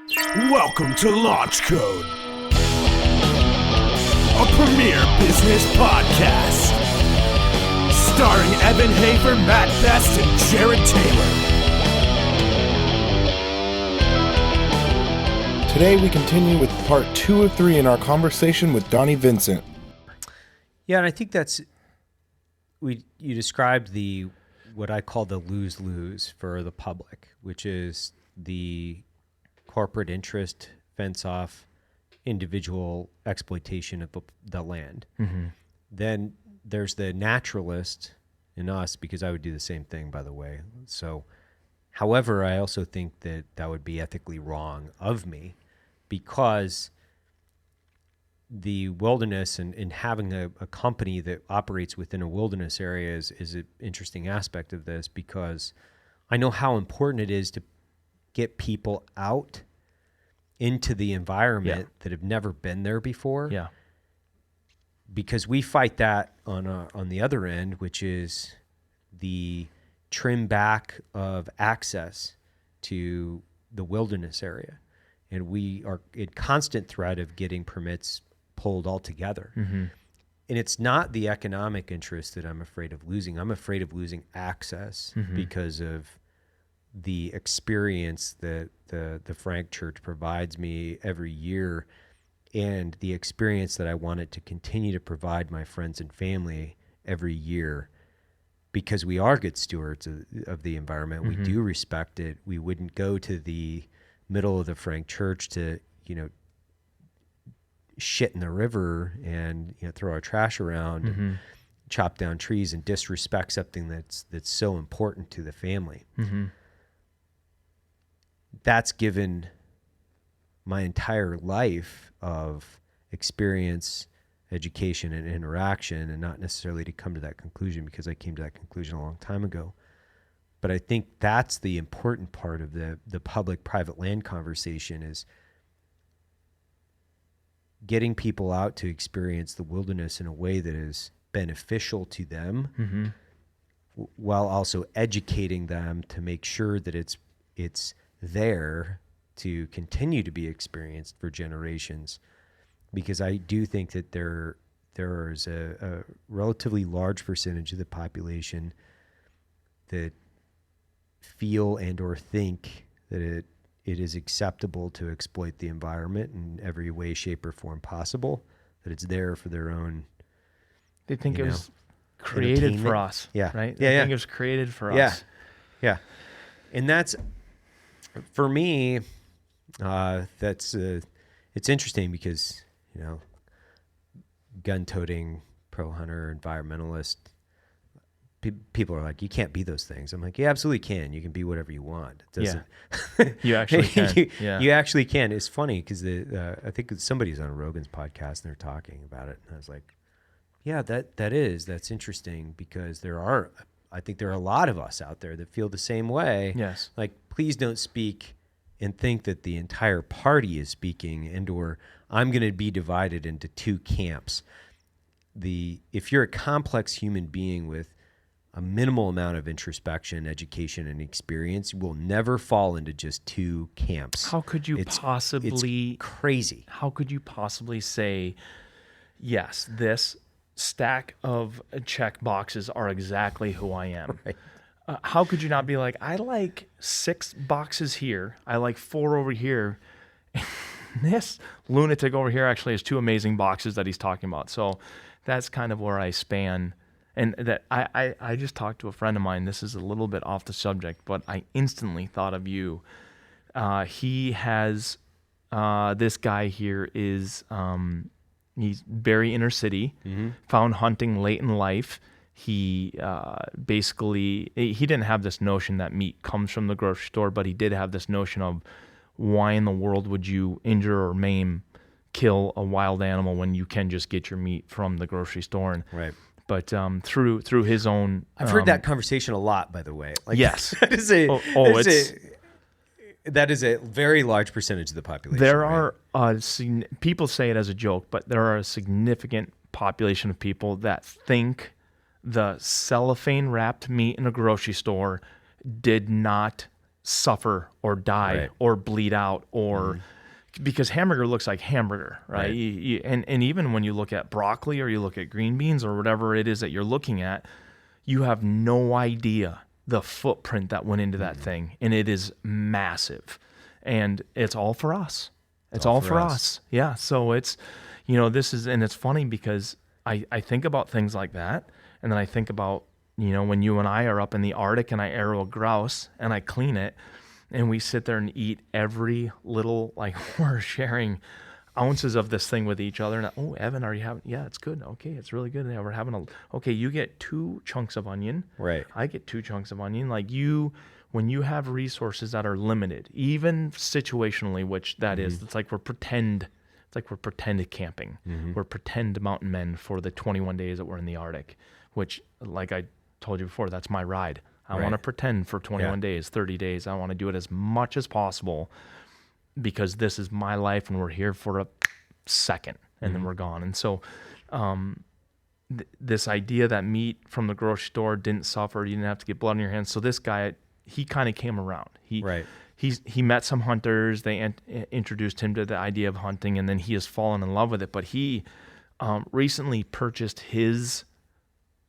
Welcome to Launch Code, a premier business podcast, starring Evan Hafer, Matt Best, and Jared Taylor. Today we continue with part 2 of 3 in our conversation with Donnie Vincent. Yeah, and I think you described what I call the lose-lose for the public, which is the corporate interest fence off individual exploitation of the land. Mm-hmm. Then there's the naturalist in us, because I would do the same thing, by the way. So, however, I also think that would be ethically wrong of me, because the wilderness and having a company that operates within a wilderness area is an interesting aspect of this, because I know how important it is to get people out into the environment that have never been there before. Yeah. Because we fight that on the other end, which is the trim back of access to the wilderness area. And we are in constant threat of getting permits pulled altogether. Mm-hmm. And it's not the economic interest that I'm afraid of losing. I'm afraid of losing access because of the experience that the Frank Church provides me every year, and the experience that I want it to continue to provide my friends and family every year, because we are good stewards of the environment. We do respect it. We wouldn't go to the middle of the Frank Church to, shit in the river and throw our trash around and chop down trees and disrespect something that's so important to the family. That's given my entire life of experience, education, and interaction, and not necessarily to come to that conclusion, because I came to that conclusion a long time ago. But I think that's the important part of the public-private land conversation, is getting people out to experience the wilderness in a way that is beneficial to them, while also educating them to make sure that it's there to continue to be experienced for generations. Because I do think that there is a relatively large percentage of the population that feel and or think that it is acceptable to exploit the environment in every way, shape, or form possible, that it's there for their own. They think it was created for us. Yeah. Right? They think it was created for us. Yeah. And that's, for me, it's interesting because, gun-toting, pro-hunter, environmentalist, people are like, you can't be those things. I'm like, you absolutely can. You can be whatever you want. It doesn't. You actually can. You actually can. It's funny because I think somebody's on Rogan's podcast and they're talking about it. And I was like, yeah, that's interesting, because I think there are a lot of us out there that feel the same way. Yes. Like, please don't speak and think that the entire party is speaking, or I'm going to be divided into two camps. If you're a complex human being with a minimal amount of introspection, education, and experience, you will never fall into just two camps. How could you possibly... It's crazy. How could you possibly say, yes, this stack of check boxes are exactly who I am? Right. How could you not be like, I like 6 boxes here, I like 4 over here. This lunatic over here actually has 2 amazing boxes that he's talking about. So that's kind of where I span. And that I just talked to a friend of mine. This is a little bit off the subject, but I instantly thought of you. He has this guy here is he's very inner city, found hunting late in life. He basically, he didn't have this notion that meat comes from the grocery store, but he did have this notion of, why in the world would you injure or maim, kill a wild animal when you can just get your meat from the grocery store? And, right. But through his own... I've heard that conversation a lot, by the way. Like, yes. That is a very large percentage of the population. There are, people say it as a joke, but there are a significant population of people that think the cellophane wrapped meat in a grocery store did not suffer or die or bleed out or because hamburger looks like hamburger, right? And even when you look at broccoli or you look at green beans or whatever it is that you're looking at, you have no idea the footprint that went into that thing. And it is massive. And it's all for us. It's all for us. Yeah. So it's, this is, and it's funny because I think about things like that. And then I think about, when you and I are up in the Arctic and I arrow a grouse and I clean it and we sit there and eat every little, like we're sharing ounces of this thing with each other. And, oh, Evan, are you having, yeah, it's good. Okay. It's really good. Yeah, we're having okay, you get 2 chunks of onion. Right. I get 2 chunks of onion. Like when you have resources that are limited, even situationally, which that is, it's like we're pretend camping. We're pretend mountain men for the 21 days that we're in the Arctic, which, like I told you before, that's my ride. I want to pretend for 21 days, 30 days. I want to do it as much as possible because this is my life and we're here for a second and then we're gone. And so this idea that meat from the grocery store didn't suffer, you didn't have to get blood on your hands. So this guy, he kind of came around. He met some hunters. They introduced him to the idea of hunting, and then he has fallen in love with it. But he recently purchased his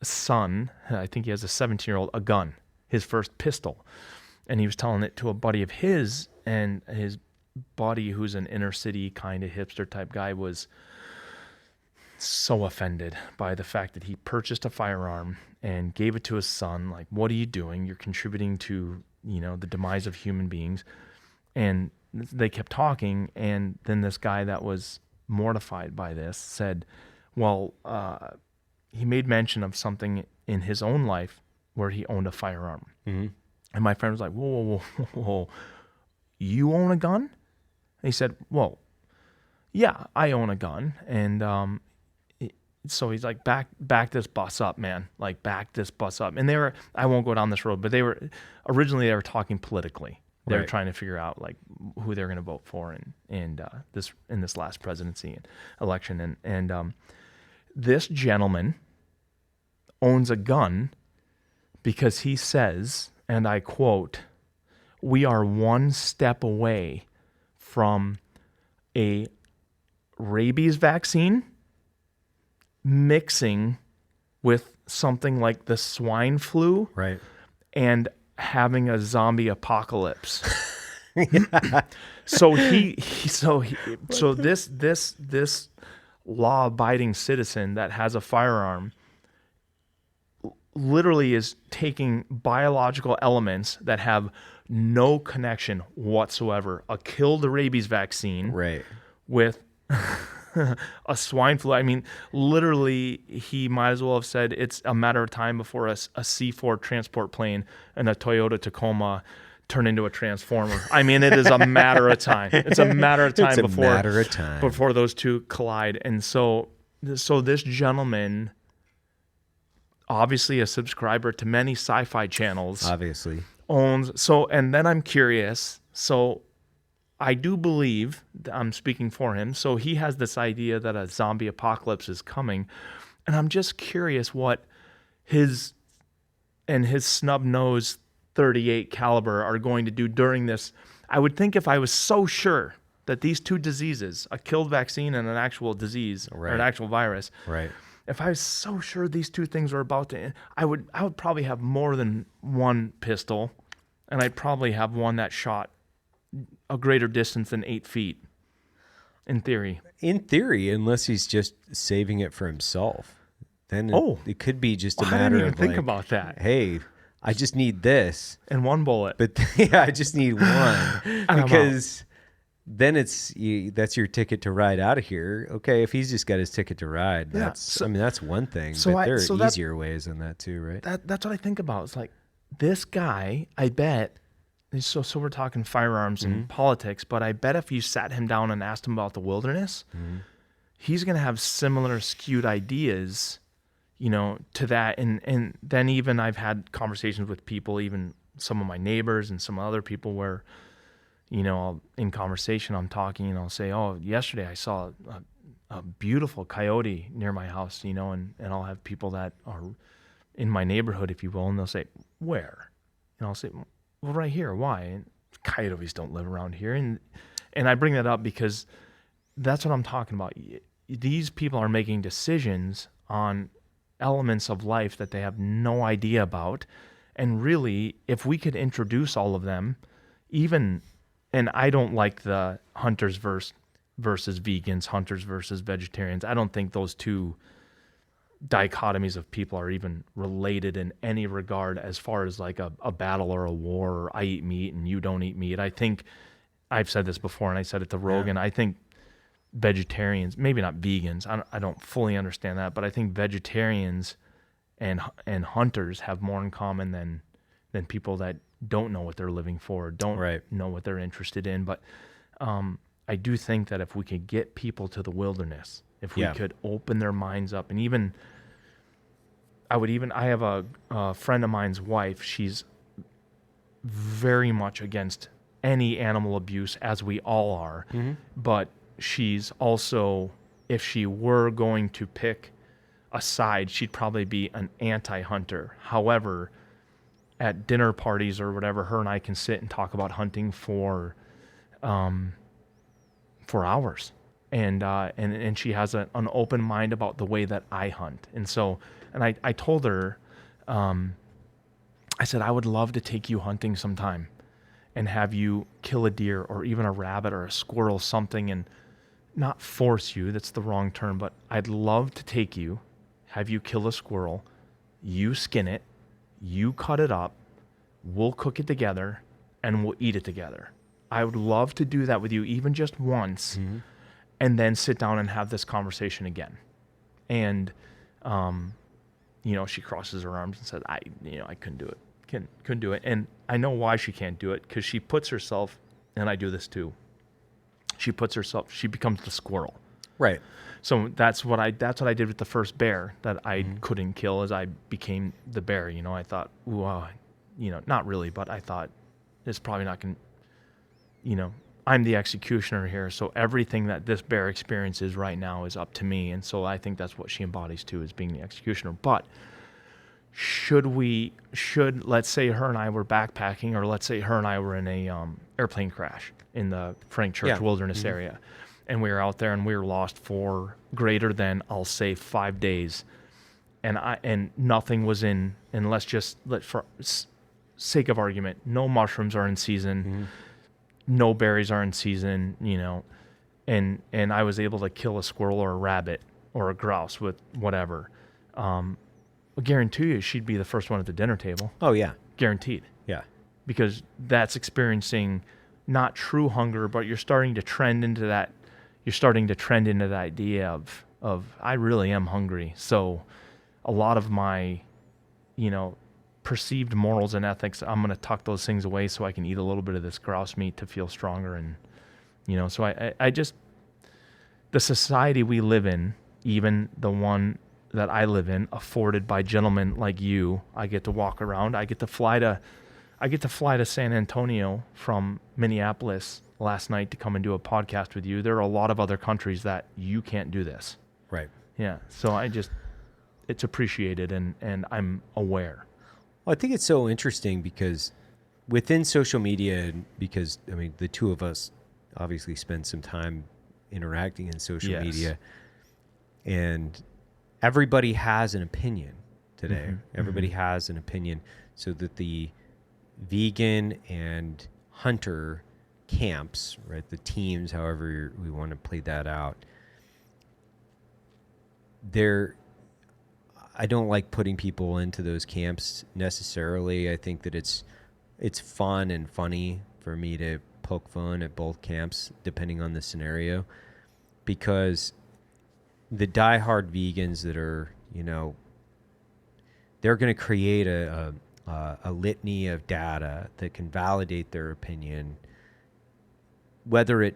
son, I think he has a 17-year-old, a gun, his first pistol. And he was telling it to a buddy of his, and his buddy, who's an inner city kind of hipster type guy, was so offended by the fact that he purchased a firearm and gave it to his son. Like, what are you doing? You're contributing to, the demise of human beings. And they kept talking. And then this guy that was mortified by this said, well, he made mention of something in his own life where he owned a firearm. And my friend was like, whoa, you own a gun? And he said, well, yeah, I own a gun. And so he's like, back this bus up, man. Like, back this bus up. And I won't go down this road, but originally they were talking politically. They were trying to figure out like who they're going to vote for in this last presidency election. And this gentleman owns a gun because he says, and I quote, "We are one step away from a rabies vaccine mixing with something like the swine flu, and having a zombie apocalypse." So this law-abiding citizen that has a firearm literally is taking biological elements that have no connection whatsoever, a killed rabies vaccine with a swine flu. I mean, literally, he might as well have said it's a matter of time before a C4 transport plane and a Toyota Tacoma turn into a transformer. I mean, it is a matter of time. It's a matter of time before those two collide. And so this gentleman, obviously a subscriber to many sci-fi channels, owns. So, and then I'm curious. So I do believe, I'm speaking for him, so he has this idea that a zombie apocalypse is coming. And I'm just curious what his snub-nosed 38 caliber are going to do during this. I would think if I was so sure that these two diseases, a killed vaccine and an actual disease or an actual virus, if I was so sure these two things were about to end, I would probably have more than one pistol, and I'd probably have one that shot a greater distance than 8 feet, in theory. In theory, unless he's just saving it for himself. Then it could be just a matter of, I didn't even think about that. Hey, I just need this. And one bullet. But yeah, I just need one. Because then that's your ticket to ride out of here. Okay, if he's just got his ticket to ride, that's one thing. But there are easier ways than that too, right? That's what I think about. It's like, this guy, I bet, so we're talking firearms and politics, but I bet if you sat him down and asked him about the wilderness, he's going to have similar skewed ideas, to that. And then even I've had conversations with people, even some of my neighbors and some other people where, in conversation I'm talking and I'll say, oh, yesterday I saw a beautiful coyote near my house, and I'll have people that are in my neighborhood, if you will, and they'll say, where? And I'll say, well, right here, why? And coyotes don't live around here. And I bring that up because that's what I'm talking about. These people are making decisions on elements of life that they have no idea about. And really, if we could introduce all of them, even, and I don't like the hunters versus vegans, hunters versus vegetarians. I don't think those two dichotomies of people are even related in any regard as far as like a battle or a war, or I eat meat and you don't eat meat. I think I've said this before, and I said it to Rogan. Yeah. I think vegetarians, maybe not vegans, I don't fully understand that, but I think vegetarians and hunters have more in common than people that don't know what they're living for, don't know what they're interested in. But I do think that if we could get people to the wilderness, if we could open their minds up, and even I have a friend of mine's wife. She's very much against any animal abuse, as we all are. Mm-hmm. But she's also, if she were going to pick a side, she'd probably be an anti-hunter. However, at dinner parties or whatever, her and I can sit and talk about hunting for hours. And she has an open mind about the way that I hunt. And so, and I told her, I said, I would love to take you hunting sometime and have you kill a deer or even a rabbit or a squirrel, something, and not force you, that's the wrong term, but I'd love to take you, have you kill a squirrel, you skin it, you cut it up, we'll cook it together, and we'll eat it together. I would love to do that with you even just once, mm-hmm. and then sit down and have this conversation again. And, she crosses her arms and said, I couldn't do it. Couldn't do it. And I know why she can't do it, because she puts herself, and I do this too, she becomes the squirrel. Right. So that's what I did with the first bear that I mm-hmm. couldn't kill, as I became the bear. I thought, not really, but I thought it's probably not going to, I'm the executioner here. So everything that this bear experiences right now is up to me. And so I think that's what she embodies too, is being the executioner. But let's say her and I were backpacking, or let's say her and I were in a airplane crash in the Frank Church Wilderness mm-hmm. area, and we were out there and we were lost for greater than, I'll say, 5 days, and nothing was in, and for sake of argument, no mushrooms are in season, mm-hmm. no berries are in season, and I was able to kill a squirrel or a rabbit or a grouse with whatever. I guarantee you she'd be the first one at the dinner table. Oh, yeah. Guaranteed. Yeah. Because that's experiencing not true hunger, but you're starting to trend into that. You're starting to trend into the idea of I really am hungry. So a lot of my, perceived morals and ethics, I'm going to tuck those things away so I can eat a little bit of this grouse meat to feel stronger. And, so I just, the society we live in, even the one that I live in, afforded by gentlemen like you, I get to walk around. I get to fly to San Antonio from Minneapolis last night to come and do a podcast with you. There are a lot of other countries that you can't do this. Right. Yeah. So it's appreciated, and I'm aware. Well, I think it's so interesting because within social media, because the two of us obviously spend some time interacting in social media, and everybody has an opinion today. Mm-hmm. Everybody mm-hmm. has an opinion, so that the vegan and hunter camps, right, the teams, however we want to play that out, I don't like putting people into those camps necessarily. I think that it's fun and funny for me to poke fun at both camps, depending on the scenario, because the diehard vegans that are, they're going to create a litany of data that can validate their opinion, whether it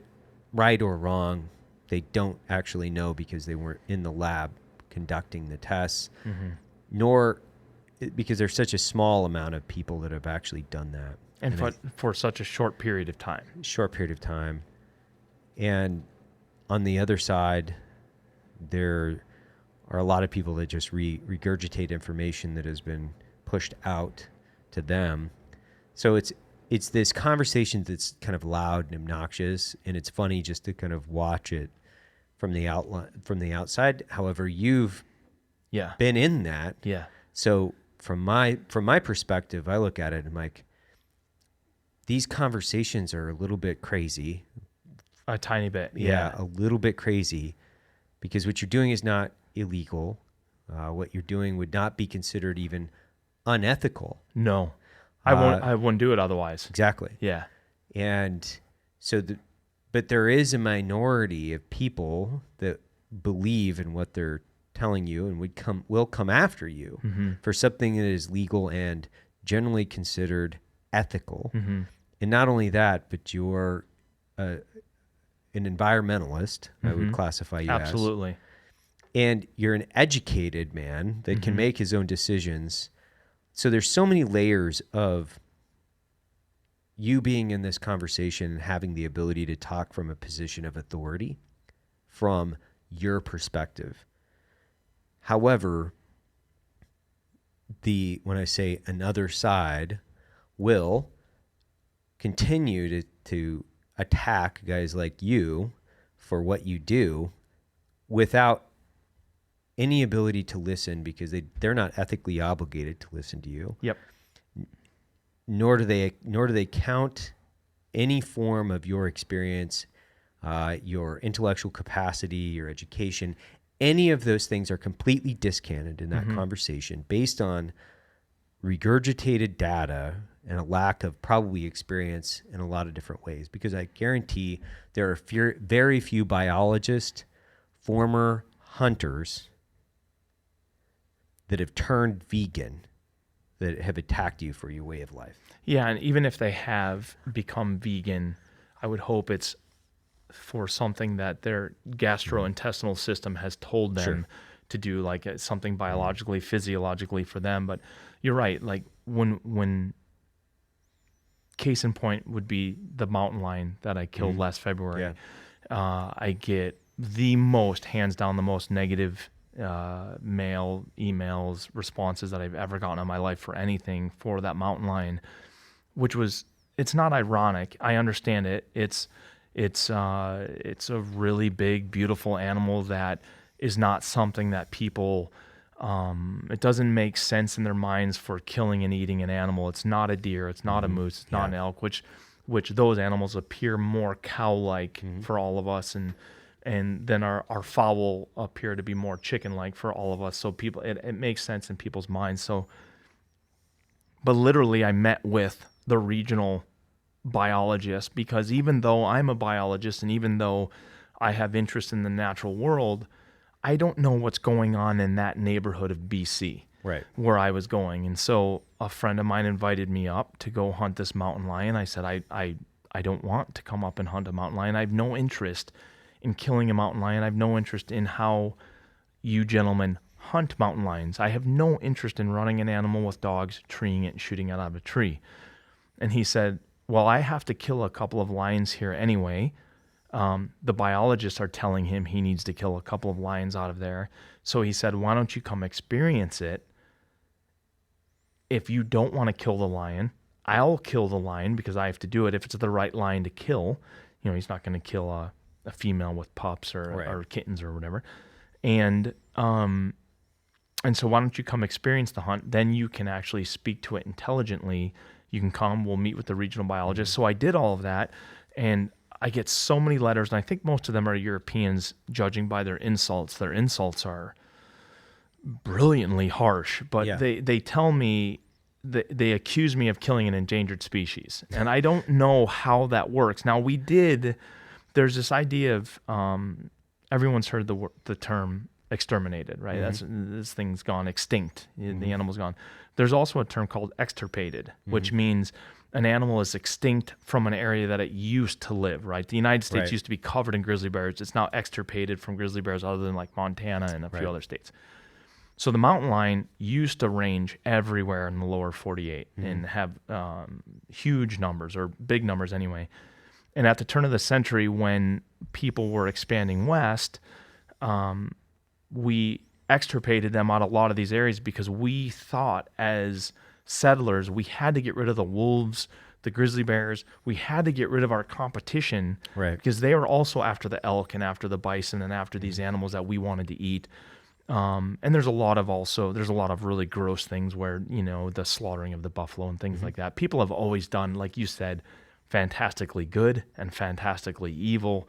right or wrong. They don't actually know, because they weren't in the lab conducting the tests, mm-hmm. nor because there's such a small amount of people that have actually done that. And for such a short period of time. And on the other side, there are a lot of people that just regurgitate information that has been pushed out to them. So it's this conversation that's kind of loud and obnoxious, and it's funny just to kind of watch it from the outside. However, you've been in that. Yeah. So from my perspective, I look at it and I'm like, these conversations are a little bit crazy. A tiny bit. Yeah, a little bit crazy, because what you're doing is not illegal. What you're doing would not be considered even unethical. No, I wouldn't do it otherwise. Exactly. Yeah. And so, but there is a minority of people that believe in what they're telling you and will come after you for something that is legal and generally considered ethical. And not only that, but you're an environmentalist, I would classify you as. Absolutely. And you're an educated man that can make his own decisions. So there's so many layers of you being in this conversation and having the ability to talk from a position of authority from your perspective. However, when I say another side will continue to attack guys like you for what you do without any ability to listen, because they're not ethically obligated to listen to you. Yep. Nor do they count any form of your experience, your intellectual capacity, your education. Any of those things are completely discounted in that conversation based on regurgitated data and a lack of probably experience in a lot of different ways. Because I guarantee there are very few biologists, former hunters that have turned vegan, that have attacked you for your way of life. Yeah, and even if they have become vegan, I would hope it's for something that their gastrointestinal system has told them to do, like something biologically, physiologically for them. But you're right, like when case in point would be the mountain lion that I killed last February. Yeah. I get hands down the most negative mail, emails, responses that I've ever gotten in my life for anything for that mountain lion, it's not ironic. I understand it. It's a really big, beautiful animal that is not something that people, it doesn't make sense in their minds for killing and eating an animal. It's not a deer. It's not a moose. It's not an elk, which those animals appear more cow-like for all of us. And then our fowl appear to be more chicken-like for all of us. So people, it makes sense in people's minds. So, but literally I met with the regional biologist, because even though I'm a biologist and even though I have interest in the natural world, I don't know what's going on in that neighborhood of BC, right, where I was going. And so a friend of mine invited me up to go hunt this mountain lion. I said, I don't want to come up and hunt a mountain lion. I have no interest in killing a mountain lion. I have no interest in how you gentlemen hunt mountain lions. I have no interest in running an animal with dogs, treeing it, and shooting it out of a tree. And he said, well, I have to kill a couple of lions here anyway. The biologists are telling him he needs to kill a couple of lions out of there. So he said, why don't you come experience it? If you don't want to kill the lion, I'll kill the lion because I have to do it if it's the right lion to kill. You know, he's not going to kill a female with pups or kittens or whatever. And so why don't you come experience the hunt? Then you can actually speak to it intelligently. You can come, we'll meet with the regional biologist. So I did all of that, and I get so many letters, and I think most of them are Europeans, judging by their insults. Their insults are brilliantly harsh, but they tell me, they accuse me of killing an endangered species. And I don't know how that works. Now, there's this idea of, everyone's heard the term exterminated, right? This thing's gone extinct. The animal's gone. There's also a term called extirpated, which means an animal is extinct from an area that it used to live, right? The United States used to be covered in grizzly bears. It's now extirpated from grizzly bears other than like Montana and a few other states. So the mountain lion used to range everywhere in the lower 48 and have huge numbers, or big numbers anyway. And at the turn of the century, when people were expanding west, we extirpated them out of a lot of these areas because we thought as settlers we had to get rid of the wolves, the grizzly bears. We had to get rid of our competition, Right. because they were also after the elk and after the bison and after these animals that we wanted to eat. And there's a lot of really gross things where, the slaughtering of the buffalo and things like that. People have always done, like you said, fantastically good and fantastically evil.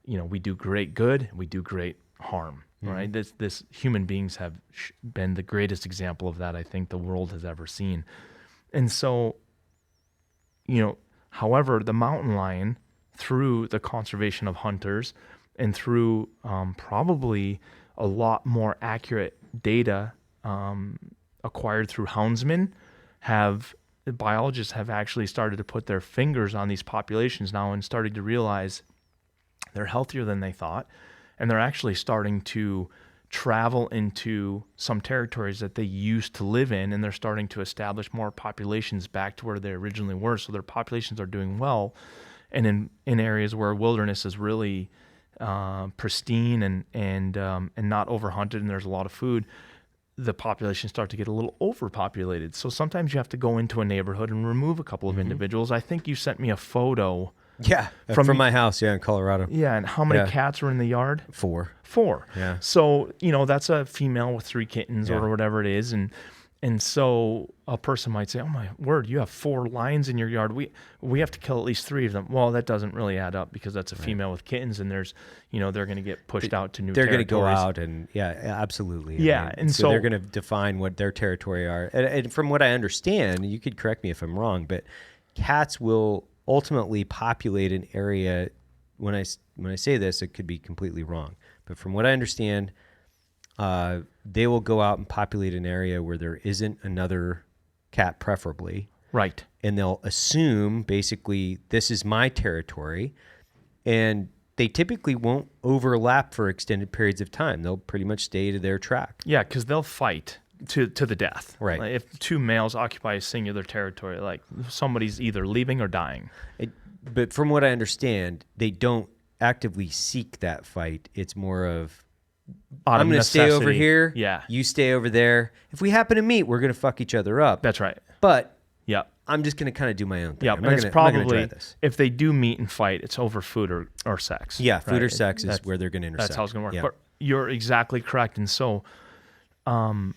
We do great good, we do great harm, right? This human beings have been the greatest example of that I think the world has ever seen. And so, however, the mountain lion, through the conservation of hunters and through probably a lot more accurate data acquired through houndsmen, biologists have actually started to put their fingers on these populations now and started to realize they're healthier than they thought, and they're actually starting to travel into some territories that they used to live in, and they're starting to establish more populations back to where they originally were. So their populations are doing well, and in areas where wilderness is really pristine and not overhunted, and there's a lot of food, the populations start to get a little overpopulated. So sometimes you have to go into a neighborhood and remove a couple of individuals. I think you sent me a photo. Yeah, from my house, in Colorado. Yeah, and how many cats were in the yard? 4. 4. Yeah. So, that's a female with 3 kittens or whatever it is. And so a person might say, oh my word, you have 4 lions in your yard. We have to kill at least 3 of them. Well, that doesn't really add up, because that's a female with kittens, and there's, they're going to get pushed out to new territories. They're going to go out and, absolutely. Yeah. And so they're going to define what their territory are. And from what I understand, you could correct me if I'm wrong, but cats will ultimately populate an area. When I say this, it could be completely wrong, but from what I understand, they will go out and populate an area where there isn't another cat, preferably. Right. And they'll assume, basically, this is my territory, and they typically won't overlap for extended periods of time. They'll pretty much stay to their track. Yeah, because they'll fight to the death. Right. Like if 2 males occupy a singular territory, like somebody's either leaving or dying. But from what I understand, they don't actively seek that fight. It's more of, I'm going to stay over here. Yeah. You stay over there. If we happen to meet, we're going to fuck each other up. That's right. But yeah, I'm just going to kind of do my own thing. Yeah, I'm and it's not gonna probably, try this. if they do meet and fight, it's over food or sex. Yeah, food right? or sex is where they're going to intersect. That's how it's going to work. Yeah. But you're exactly correct. And so, and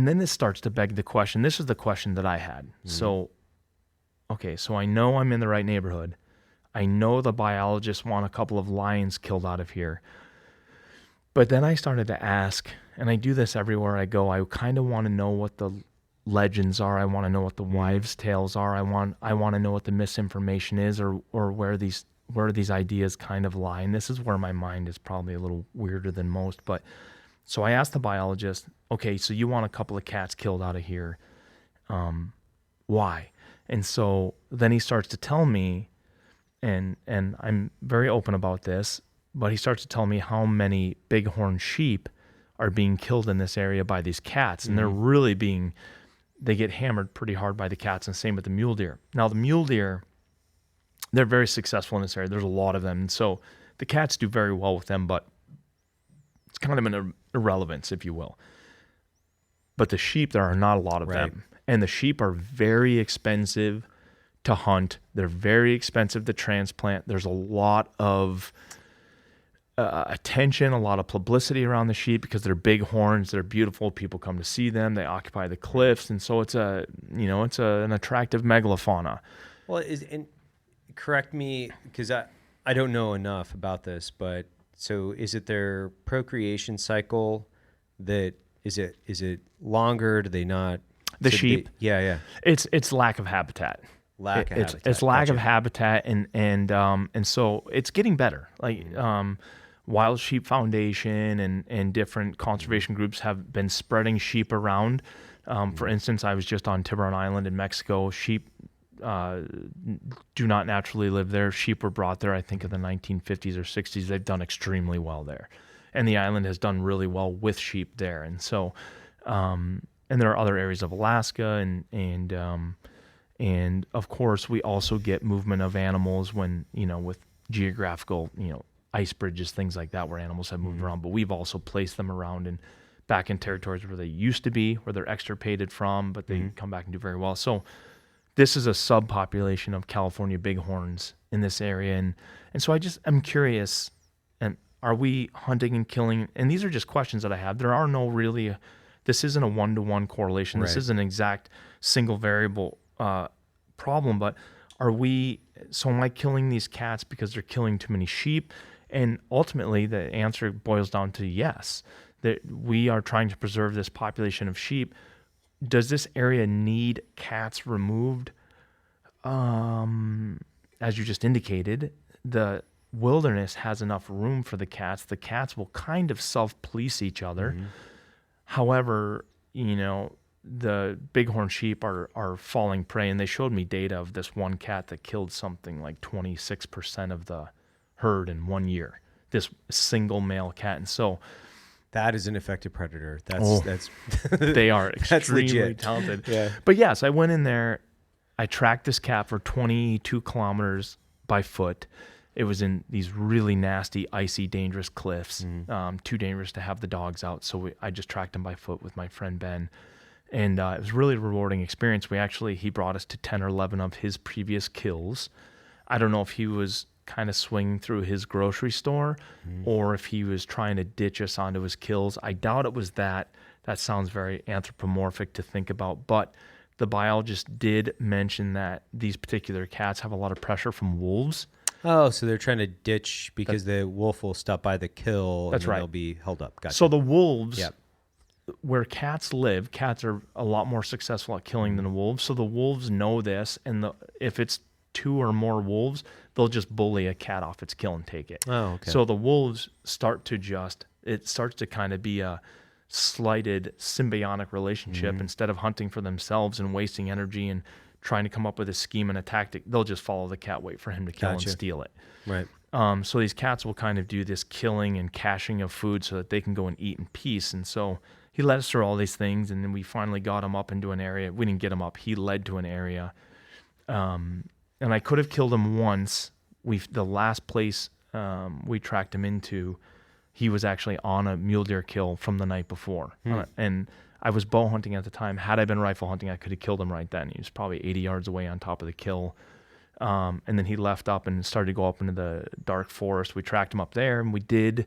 then this starts to beg the question. This is the question that I had. So, okay, so I know I'm in the right neighborhood. I know the biologists want a couple of lions killed out of here. But then I started to ask, and I do this everywhere I go, I kind of want to know what the legends are. I want to know what the wives' tales are. I want to know what the misinformation is, or where these ideas kind of lie. And this is where my mind is probably a little weirder than most. But so I asked the biologist, okay, so you want a couple of cats killed out of here. Why? And so then he starts to tell me, and I'm very open about this, but he starts to tell me how many bighorn sheep are being killed in this area by these cats. And they're really they get hammered pretty hard by the cats, and same with the mule deer. Now, the mule deer, they're very successful in this area. There's a lot of them. And so the cats do very well with them, but it's kind of an irrelevance, if you will. But the sheep, there are not a lot of them. And the sheep are very expensive to hunt. They're very expensive to transplant. There's a lot of attention, a lot of publicity around the sheep because they're big horns. They're beautiful. People come to see them. They occupy the cliffs. And so it's an attractive megalofauna. Well, and correct me, because I don't know enough about this, but so is it their procreation cycle that is it longer? Do they not? The sheep? Yeah. It's lack of habitat. It's lack of habitat, and so it's getting better. Like Wild Sheep Foundation and different conservation groups have been spreading sheep around. For instance, I was just on Tiburon Island in Mexico. Sheep do not naturally live there. Sheep were brought there, I think, in the 1950s or 60s. They've done extremely well there, and the island has done really well with sheep there. And so, and there are other areas of Alaska, and of course, we also get movement of animals when, with geographical, ice bridges, things like that, where animals have moved around. But we've also placed them around back in territories where they used to be, where they're extirpated from, but they come back and do very well. So this is a subpopulation of California bighorns in this area. And so I'm curious, and are we hunting and killing? And these are just questions that I have. There are no really, this isn't a one-to-one correlation. This isn't an exact single variable problem, but am I killing these cats because they're killing too many sheep? And ultimately the answer boils down to yes, that we are trying to preserve this population of sheep. Does this area need cats removed? As you just indicated, the wilderness has enough room for the cats. The cats will kind of self-police each other. Mm-hmm. However, the bighorn sheep are falling prey, and they showed me data of this one cat that killed something like 26% of the herd in 1 year. This single male cat, and so that is an effective predator. That's they are extremely talented. Yeah. But yes, I went in there. I tracked this cat for 22 kilometers by foot. It was in these really nasty, icy, dangerous cliffs. Too dangerous to have the dogs out, so I just tracked him by foot with my friend Ben. And it was a really rewarding experience. He brought us to 10 or 11 of his previous kills. I don't know if he was kind of swinging through his grocery store or if he was trying to ditch us onto his kills. I doubt it was that. That sounds very anthropomorphic to think about. But the biologist did mention that these particular cats have a lot of pressure from wolves. Oh, so they're trying to ditch because the wolf will stop by the kill and they'll be held up. Gotcha. So the wolves... Where cats live, cats are a lot more successful at killing than the wolves. So the wolves know this, and if it's 2 or more wolves, they'll just bully a cat off its kill and take it. Oh, okay. So the wolves starts to kind of be a slighted symbiotic relationship. Instead of hunting for themselves and wasting energy and trying to come up with a scheme and a tactic, they'll just follow the cat, wait for him to kill and steal it. Right. So these cats will kind of do this killing and caching of food so that they can go and eat in peace. And so he led us through all these things, and then we finally got him up into an area. We didn't get him up. He led to an area. And I could have killed him once. The last place we tracked him into, he was actually on a mule deer kill from the night before. And I was bow hunting at the time. Had I been rifle hunting, I could have killed him right then. He was probably 80 yards away on top of the kill. And then he left up and started to go up into the dark forest. We tracked him up there, and we did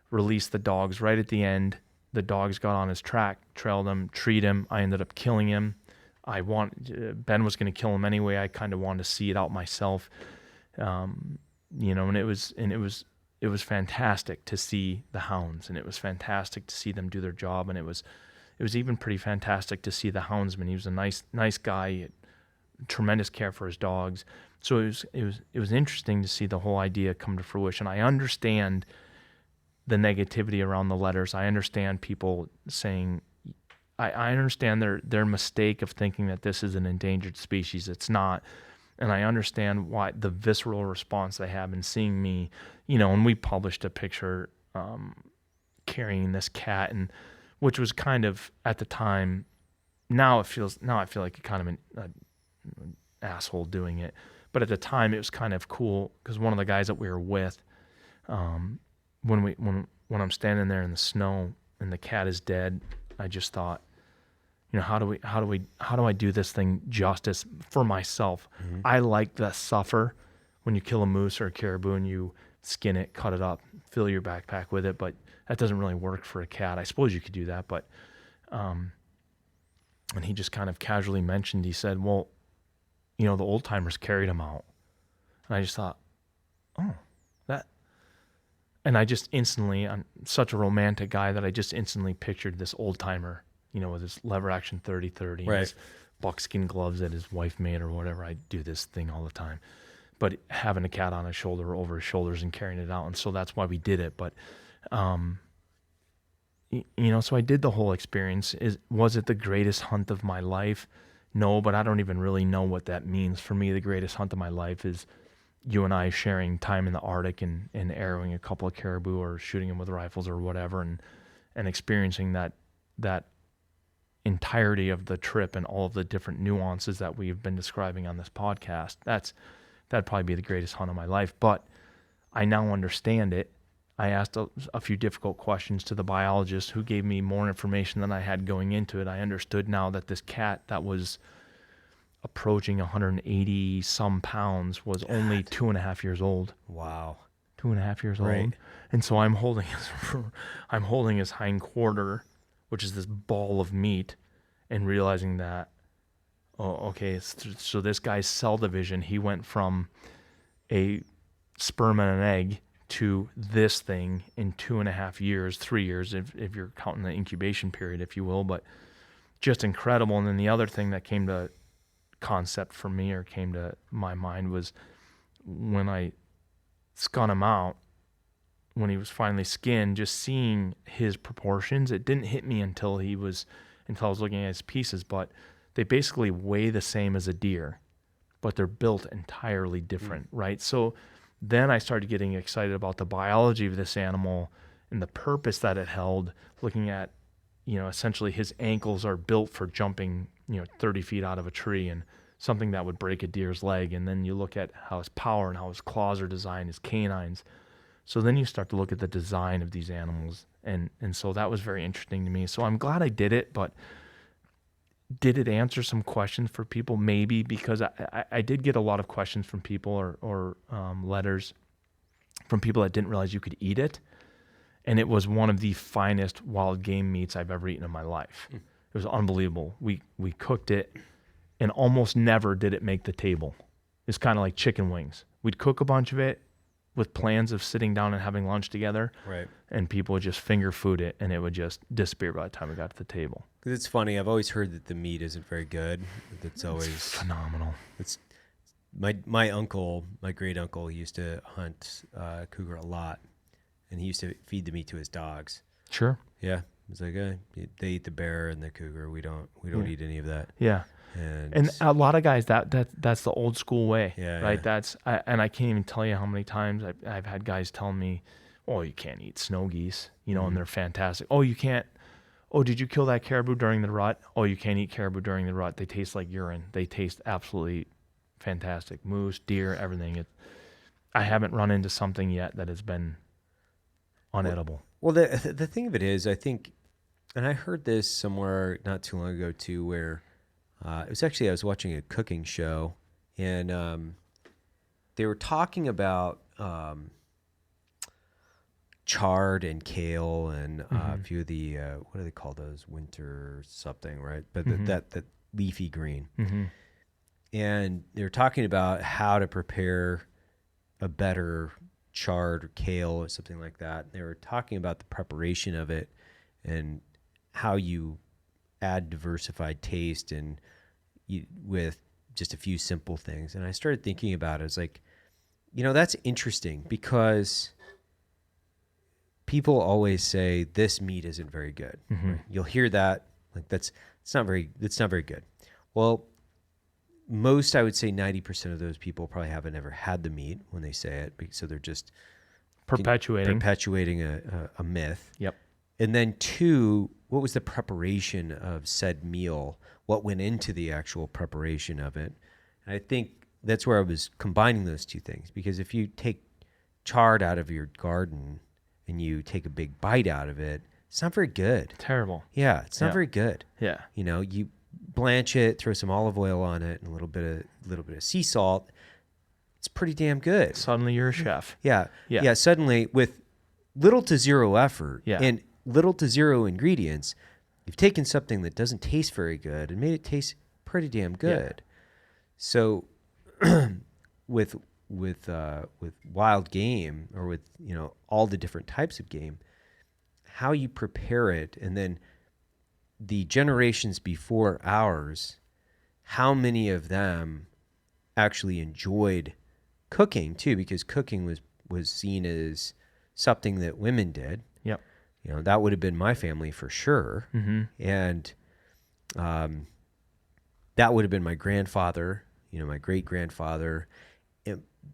release the dogs right at the end. The dogs got on his track, trailed him, treed him. I ended up killing him. Ben was going to kill him anyway. I kind of wanted to see it out myself, and it was fantastic to see the hounds, and it was fantastic to see them do their job, and it was even pretty fantastic to see the houndsman. He was a nice guy, he had tremendous care for his dogs. So it was interesting to see the whole idea come to fruition. I understand the negativity around the letters. I understand people saying, I understand their mistake of thinking that this is an endangered species. It's not. And I understand why the visceral response they have in seeing me, and we published a picture carrying this cat, and which was kind of at the time, now I feel like kind of an asshole doing it. But at the time it was kind of cool because one of the guys that we were with, when I'm standing there in the snow and the cat is dead, I just thought, how do I do this thing justice for myself? I like the suffer when you kill a moose or a caribou and you skin it, cut it up, fill your backpack with it, but that doesn't really work for a cat. I suppose you could do that, but and he just kind of casually mentioned, he said, well, the old timers carried him out. And I just thought, oh, that. And I just instantly, I'm such a romantic guy that I just instantly pictured this old timer, with his lever action 30-30, right, his buckskin gloves that his wife made or whatever. I do this thing all the time, but having a cat on his shoulder or over his shoulders and carrying it out. And so that's why we did it. But, so I did the whole experience. Was it the greatest hunt of my life? No, but I don't even really know what that means. For me, the greatest hunt of my life is you and I sharing time in the Arctic and arrowing a couple of caribou or shooting them with rifles or whatever, and experiencing that entirety of the trip and all of the different nuances that we've been describing on this podcast. That'd probably be the greatest hunt of my life. But I now understand it. I asked a few difficult questions to the biologist who gave me more information than I had going into it. I understood now that this cat that was approaching 180 some pounds, was only 2.5 years old. Wow. 2.5 years Right. old. And so I'm holding his hind quarter, which is this ball of meat, and realizing that, oh, okay, so this guy's cell division, he went from a sperm and an egg to this thing in 2.5 years, 3 years, if you're counting the incubation period, if you will, but just incredible. And then the other thing that came to concept for me, or came to my mind, was when I scun him out, when he was finally skinned, just seeing his proportions. It didn't hit me until I was looking at his pieces, but they basically weigh the same as a deer, but they're built entirely different, right? So then I started getting excited about the biology of this animal and the purpose that it held, looking at, essentially his ankles are built for jumping, 30 feet out of a tree, and something that would break a deer's leg. And then you look at how his power and how his claws are designed, his canines. So then you start to look at the design of these animals. And so that was very interesting to me. So I'm glad I did it, but did it answer some questions for people? Maybe, because I did get a lot of questions from people, or letters from people that didn't realize you could eat it. And it was one of the finest wild game meats I've ever eaten in my life. It was unbelievable. We cooked it, and almost never did it make the table. It's kind of like chicken wings. We'd cook a bunch of it with plans of sitting down and having lunch together. Right. And people would just finger food it, and it would just disappear by the time we got to the table. Because it's funny. I've always heard that the meat isn't very good. That's always phenomenal. It's my uncle, my great uncle, he used to hunt cougar a lot, and he used to feed the meat to his dogs. Sure. Yeah, it's like they eat the bear and the cougar. We don't eat any of that. Yeah. And a lot of guys, that's the old school way, right? Yeah. And I can't even tell you how many times I've had guys tell me, "Oh, you can't eat snow geese," and they're fantastic. "Oh, you can't. Oh, did you kill that caribou during the rut? Oh, you can't eat caribou during the rut. They taste like urine. They taste absolutely fantastic. Moose, deer, everything." I haven't run into something yet that has been unedible. Well, the thing of it is, I think, and I heard this somewhere not too long ago too, where it was actually, I was watching a cooking show, and they were talking about chard and kale and a few of the what do they call those, winter something, right? But that leafy green. And they were talking about how to prepare a better chard or kale or something like that. They were talking about the preparation of it and how you add diversified taste and with just a few simple things. And I started thinking about it. I was like, that's interesting, because people always say this meat isn't very good. Right? You'll hear that, like it's not very good. Well, most, I would say 90% of those people probably haven't ever had the meat when they say it, so they're just perpetuating a myth. Yep. And then 2, what was the preparation of said meal? What went into the actual preparation of it? And I think that's where I was combining those two things, because if you take chard out of your garden and you take a big bite out of it, it's not very good. Terrible. Yeah, it's not very good. Yeah. You blanch it, throw some olive oil on it, and a little bit of sea salt. It's pretty damn good. Suddenly you're a chef. Yeah. Suddenly, with little to zero effort and little to zero ingredients, you've taken something that doesn't taste very good and made it taste pretty damn good. Yeah. So, with wild game, or with all the different types of game, how you prepare it, and then the generations before ours, how many of them actually enjoyed cooking too, because cooking was seen as something that women did. Yep. That would have been my family for sure. And that would have been my grandfather, my great grandfather.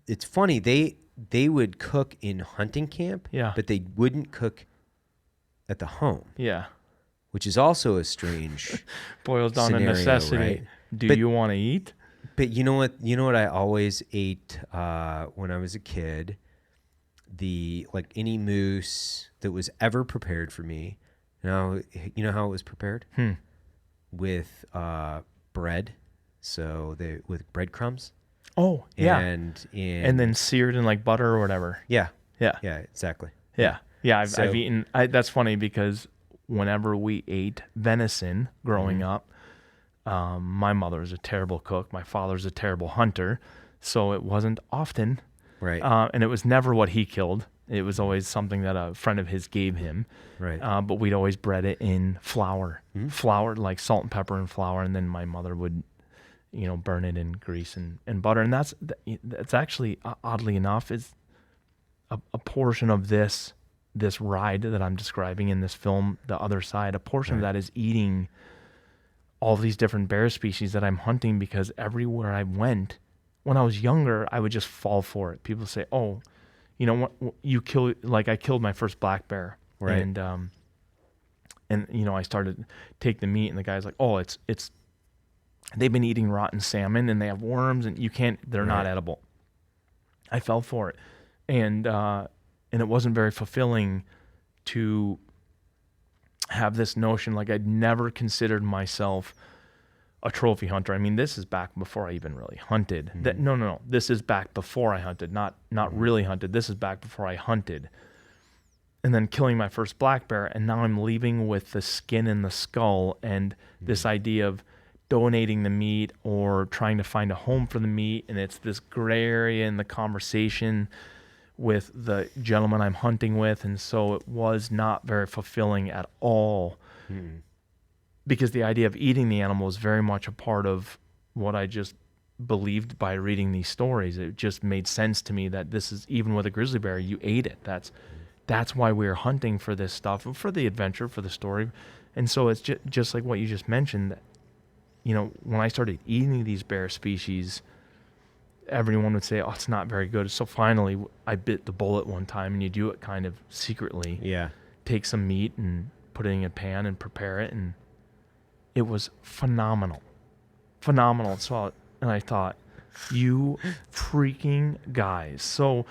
It's funny, they would cook in hunting camp, but they wouldn't cook at the home. Yeah. Which is also a strange boils down scenario, to necessity. Right? Do you want to eat? But you know what I always ate when I was a kid? Any moose that was ever prepared for me. Now, you know how it was prepared? With bread, So they with breadcrumbs. Oh, yeah. And then seared in like butter or whatever. Yeah. Yeah. Yeah, exactly. Yeah. Yeah. I've So- eaten, that's funny because whenever we ate venison growing up, my mother was a terrible cook. My father's a terrible hunter. So it wasn't often. Right. And it was never what he killed. It was always something that a friend of his gave him. Right. But we'd always bread it in flour, like salt and pepper and flour. And then my mother would, burn it in grease and butter. And that's actually, oddly enough, is a portion of this ride that I'm describing in this film, The Other Side. A portion of that is eating all these different bear species that I'm hunting, because everywhere I went, when I was younger, I would just fall for it. People say, "Oh, I killed my first black bear." Right. And I started to take the meat, and the guy's like, "Oh, it's they've been eating rotten salmon and they have worms and they're not edible." I fell for it. And it wasn't very fulfilling to have this notion. Like, I'd never considered myself a trophy hunter. I mean, this is back before I even really hunted. No. This is back before I hunted, not really hunted. This is back before I hunted. And then killing my first black bear, and now I'm leaving with the skin and the skull, and this idea of donating the meat or trying to find a home for the meat. And it's this gray area in the conversation with the gentleman I'm hunting with. And so it was not very fulfilling at all. Because the idea of eating the animal is very much a part of what I just believed by reading these stories. It just made sense to me that this is, even with a grizzly bear, you ate it. That's why we were hunting for this stuff, for the adventure, for the story. And so it's just like what you just mentioned, that, when I started eating these bear species, everyone would say, "Oh, it's not very good." So finally, I bit the bullet one time, and you do it kind of secretly. Yeah. Take some meat and put it in a pan and prepare it, and it was phenomenal. So, and I thought, you freaking guys. So